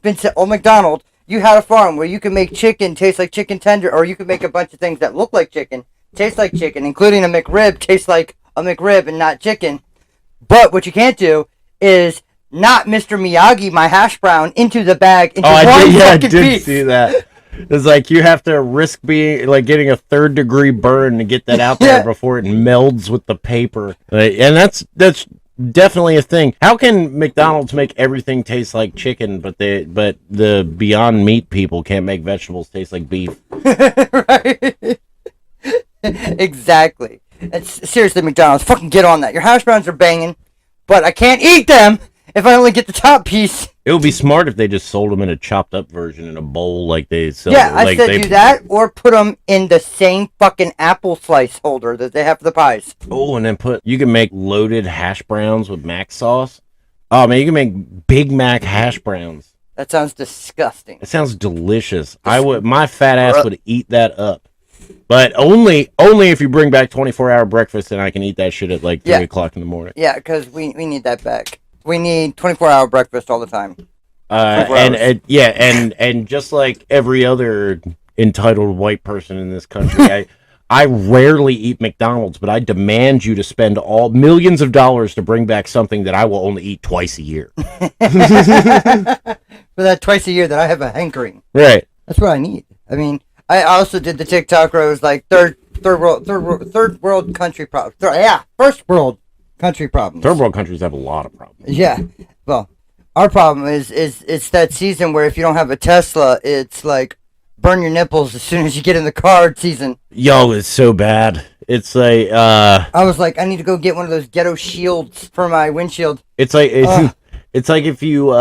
S1: been to Old McDonald, you had a farm where you can make chicken taste like chicken tender, or you can make a bunch of things that look like chicken, taste like chicken, including a McRib, taste like a McRib and not chicken. But what you can't do is not Mr. Miyagi my hash brown into the bag into I did
S2: see that. It's like you have to risk getting a 3rd-degree burn to get that out there before it melds with the paper. And that's definitely a thing. How can McDonald's make everything taste like chicken, but the Beyond Meat people can't make vegetables taste like beef?
S1: Right. Exactly. It's seriously, McDonald's, fucking get on that. Your hash browns are banging, but I can't eat them if I only get the top piece.
S2: It would be smart if they just sold them in a chopped up version in a bowl like they sell.
S1: Yeah, I
S2: like
S1: said do that, or put them in the same fucking apple slice holder that they have for the pies.
S2: Oh, and then you can make loaded hash browns with mac sauce. Oh man, you can make Big Mac hash browns.
S1: That sounds disgusting.
S2: It sounds delicious. My fat ass would eat that up. But only if you bring back 24-hour breakfast, and I can eat that shit at like 3 o'clock in the morning.
S1: Yeah, because we need that back. We need 24-hour breakfast all the time.
S2: And just like every other entitled white person in this country, I rarely eat McDonald's, but I demand you to spend millions of dollars to bring back something that I will only eat twice a year.
S1: For that twice a year that I have a hankering.
S2: Right.
S1: That's what I need. I mean, I also did the TikTok where it was like third world country problems. First world country problems.
S2: Third world countries have a lot of problems.
S1: Yeah. Well, our problem is it's that season where if you don't have a Tesla, it's like burn your nipples as soon as you get in the car season.
S2: Yo, it's so bad. It's like
S1: I was like, I need to go get one of those ghetto shields for my windshield.
S2: It's like it's like if you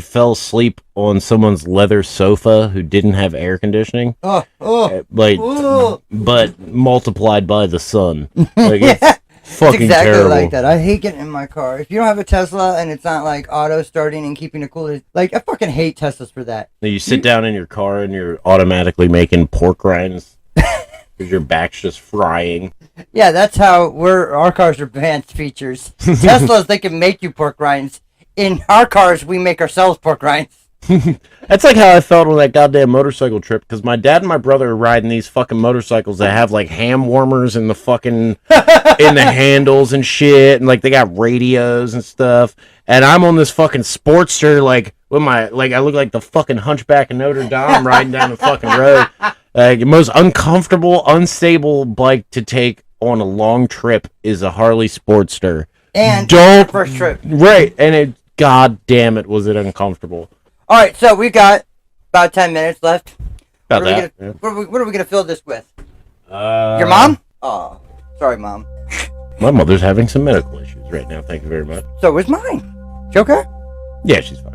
S2: fell asleep on someone's leather sofa who didn't have air conditioning. But multiplied by the sun. Like it's fucking
S1: it's exactly
S2: terrible.
S1: like that. I hate getting in my car. If you don't have a Tesla and it's not like auto starting and keeping it cool, like I fucking hate Teslas for that.
S2: You sit down in your car and you're automatically making pork rinds because your back's just frying.
S1: Yeah, that's how our cars are advanced features. Teslas, they can make you pork rinds. In our cars, we make ourselves pork rinds.
S2: That's like how I felt on that goddamn motorcycle trip, because my dad and my brother are riding these fucking motorcycles that have like ham warmers in the fucking in the handles and shit, and like they got radios and stuff, and I'm on this fucking Sportster like with my I look like the fucking Hunchback of Notre Dame riding down the fucking road. The most uncomfortable, unstable bike to take on a long trip is a Harley Sportster.
S1: And first trip.
S2: Right, and god damn it, was it uncomfortable.
S1: All right, so we've got about 10 minutes left.
S2: What
S1: are we going to fill this with? Your mom? Oh, sorry, Mom.
S2: My mother's having some medical issues right now, thank you very much.
S1: So is mine. She okay?
S2: Yeah, she's fine.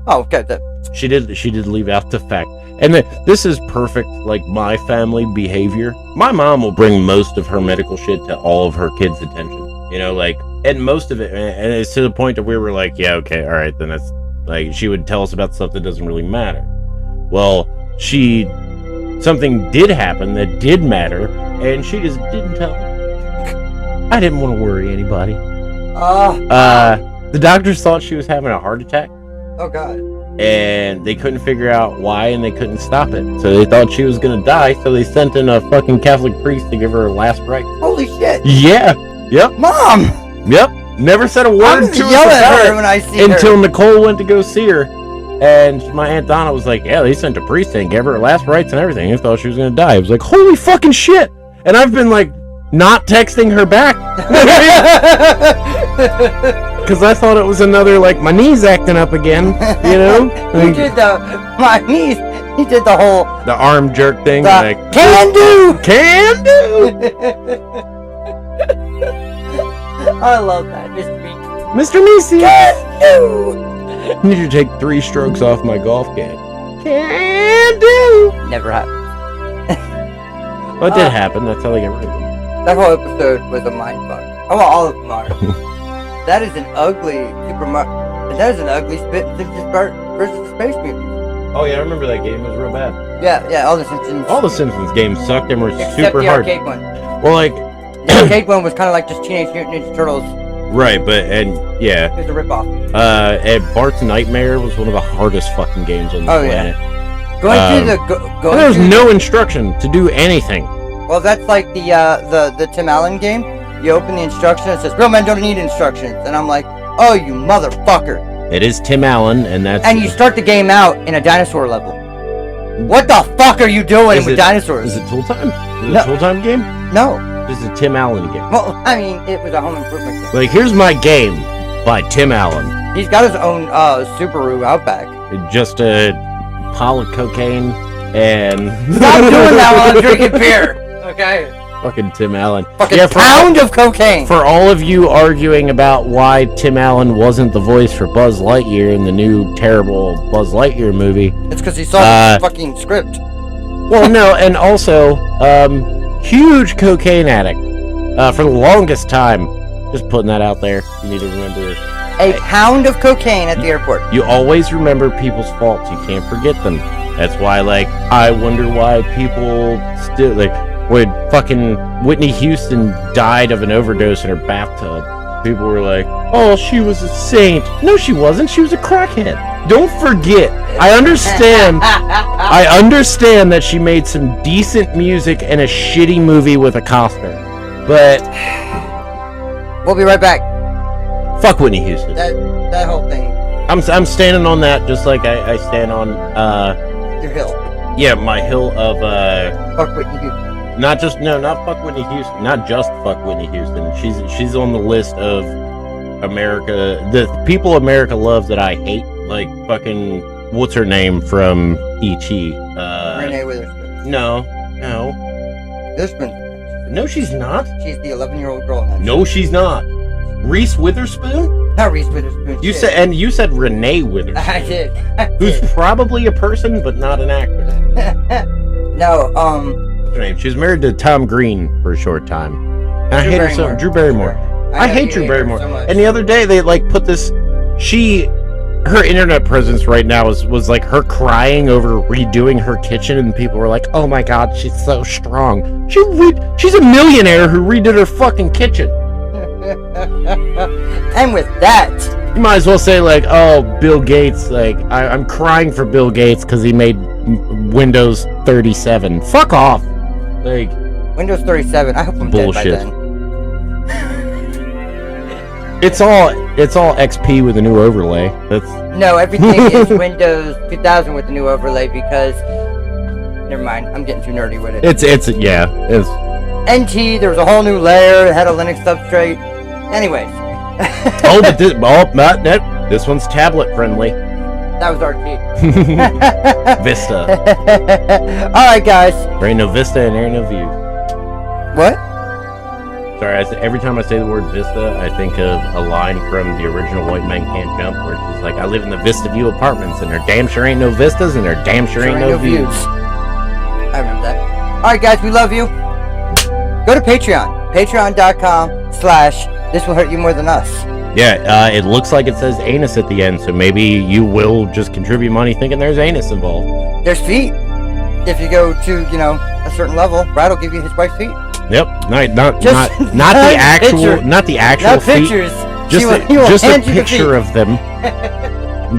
S1: Oh, okay.
S2: She did leave out the fact. And this is perfect, like, my family behavior. My mom will bring most of her medical shit to all of her kids' attention. You know, like, and most of it, and it's to the point that we were like, yeah, okay, all right, then that's, like, she would tell us about stuff that doesn't really matter. Well, something did happen that did matter, and she just didn't tell me. I didn't want to worry anybody. The doctors thought she was having a heart attack.
S1: Oh, God.
S2: And they couldn't figure out why, and they couldn't stop it. So they thought she was going to die, so they sent in a fucking Catholic priest to give her her last rites.
S1: Holy shit.
S2: Yeah. Yep.
S1: Mom!
S2: Yep. Never said a word to
S1: yell
S2: us
S1: at
S2: about
S1: her
S2: it
S1: when I see
S2: until
S1: her.
S2: Nicole went to go see her. And my Aunt Donna was like, yeah, they sent a priest and gave her her last rites and everything. They thought she was going to die. I was like, holy fucking shit. And I've been like, not texting her back. Because I thought it was another, like, my knee's acting up again, you know?
S1: He did my knees, he did the whole...
S2: The arm jerk thing. Like,
S1: can do!
S2: Can do!
S1: I love that,
S2: Mr. Meese.
S1: Can do!
S2: I need you to take 3 strokes off my golf game. Can do!
S1: Never happened.
S2: Well, it did happen. That's how they get rid of them.
S1: That whole episode was a mindfuck. Oh, well, all of them are. That is an ugly That is an ugly Simpsons versus Space Mutants.
S2: Oh yeah, I remember that game. It was real bad.
S1: Yeah, all the Simpsons.
S2: All the Simpsons games sucked and were
S1: except
S2: super
S1: the
S2: hard.
S1: Arcade one.
S2: Well, like
S1: the arcade one was kind of like just Teenage Mutant Ninja Turtles.
S2: Right, yeah.
S1: It was a ripoff.
S2: And Bart's Nightmare was one of the hardest fucking games on the planet. There was no instruction to do anything.
S1: Well, that's like the Tim Allen game. You open the instructions, it says, real men don't need instructions. And I'm like, oh, you motherfucker.
S2: It is Tim Allen, and that's...
S1: And you start the game out in a dinosaur level. What the fuck are you doing with dinosaurs?
S2: Is it Tool Time? Is it a Tool Time game?
S1: No.
S2: This is a Tim Allen game.
S1: Well, I mean, it was a home improvement game.
S2: Like, here's my game by Tim Allen.
S1: He's got his own Subaru Outback.
S2: Just a pile of cocaine and...
S1: Stop doing that while I'm drinking beer, okay?
S2: Fucking Tim Allen.
S1: Fucking pound of cocaine.
S2: For all of you arguing about why Tim Allen wasn't the voice for Buzz Lightyear in the new terrible Buzz Lightyear movie.
S1: It's because he saw the fucking script.
S2: Well, no, and also, huge cocaine addict. For the longest time. Just putting that out there. You need to remember.
S1: A pound of cocaine at the airport.
S2: You always remember people's faults. You can't forget them. That's why, like, I wonder why people still, like, when fucking Whitney Houston died of an overdose in her bathtub, people were like, oh, she was a saint. No, she wasn't. She was a crackhead. Don't forget. I understand that she made some decent music and a shitty movie with a Costner. But
S1: we'll be right back.
S2: Fuck Whitney Houston.
S1: That whole thing.
S2: I'm standing on that just like I stand on
S1: your hill.
S2: Yeah, my hill of
S1: fuck Whitney Houston.
S2: Not fuck Whitney Houston. Not just fuck Whitney Houston. She's on the list of America, the people America loves that I hate. Like fucking what's her name from E.T.
S1: Renee Witherspoon.
S2: No.
S1: Witherspoon.
S2: No, she's not.
S1: She's the 11-year-old girl now.
S2: No, she's not. Reese Witherspoon?
S1: Not Reese Witherspoon.
S2: You said Renee Witherspoon.
S1: I did.
S2: Who's probably a person but not an actor.
S1: No,
S2: what's her name? She was married to Tom Green for a short time. And I hate her so. Drew Barrymore. I hate Drew Barrymore. So and the other day they like put this. Her internet presence right now was like her crying over redoing her kitchen, and people were like, "Oh my god, she's so strong. She's a millionaire who redid her fucking kitchen."
S1: And with that,
S2: you might as well say like, "Oh, Bill Gates." Like, I'm crying for Bill Gates because he made Windows 37. Fuck off. Like
S1: Windows 37. I hope I'm
S2: bullshit.
S1: dead by then.
S2: It's all XP with a new overlay.
S1: No, everything is Windows 2000 with the new overlay because never mind, I'm getting too nerdy with it.
S2: It's
S1: NT, there was a whole new layer, it had a Linux substrate. Anyways.
S2: This one's tablet friendly.
S1: That was RT.
S2: Vista.
S1: Alright guys.
S2: There ain't no Vista and there ain't no View.
S1: What?
S2: Sorry, every time I say the word Vista, I think of a line from the original White Men Can't Jump, where it's just like, I live in the Vista View apartments, and there damn sure ain't no vistas, and there damn sure ain't no views.
S1: I remember that. Alright guys, we love you. Go to Patreon. Patreon.com/This Will Hurt You More Than Us.
S2: Yeah, it looks like it says anus at the end, so maybe you will just contribute money thinking there's anus involved.
S1: There's feet. If you go to, a certain level, Brad will give you his wife's feet.
S2: Yep, not the actual feet.
S1: Pictures.
S2: Just a picture of them.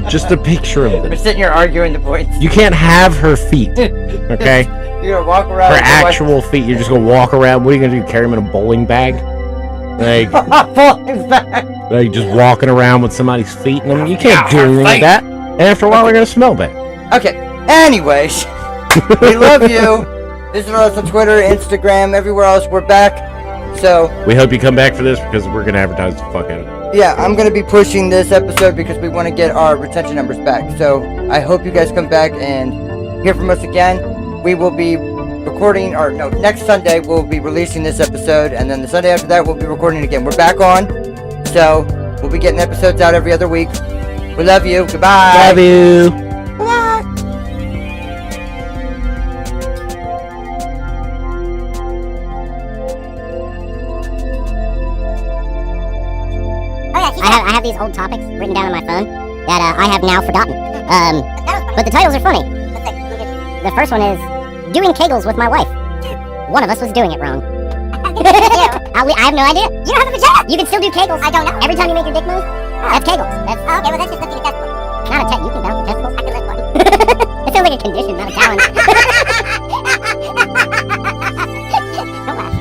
S2: Just a picture of them.
S1: We're sitting here arguing the points.
S2: You can't have her feet, okay?
S1: You're gonna walk around.
S2: Her actual feet. You're just gonna walk around. What are you gonna do? Carry them in a bowling bag? Like
S1: bowling bag.
S2: Like just walking around with somebody's feet in them. You can't do anything like that. And after a while, they're gonna smell bad.
S1: Okay. Anyways, we love you. Visit us on Twitter, Instagram, everywhere else. We're back. So
S2: we hope you come back for this because we're gonna advertise the fuck out of it.
S1: Yeah, I'm gonna be pushing this episode because we want to get our retention numbers back. So I hope you guys come back and hear from us again. We will be recording, next Sunday we'll be releasing this episode, and then the Sunday after that we'll be recording again. We're back on, so we'll be getting episodes out every other week. We love you. Goodbye.
S2: Love you.
S1: Bye.
S3: I have these old topics written down on my phone that I have now forgotten. But the titles are funny. The first one is doing Kegels with my wife. One of us was doing it wrong. I have no idea. You don't have a vagina. You can still do Kegels. I don't know. Every time you make your dick move, that's Kegels. Okay, well that's just lifting your testicles. Not a you can bounce your testicles. I can lift one. It sounds like a condition, not a talent. Don't laugh.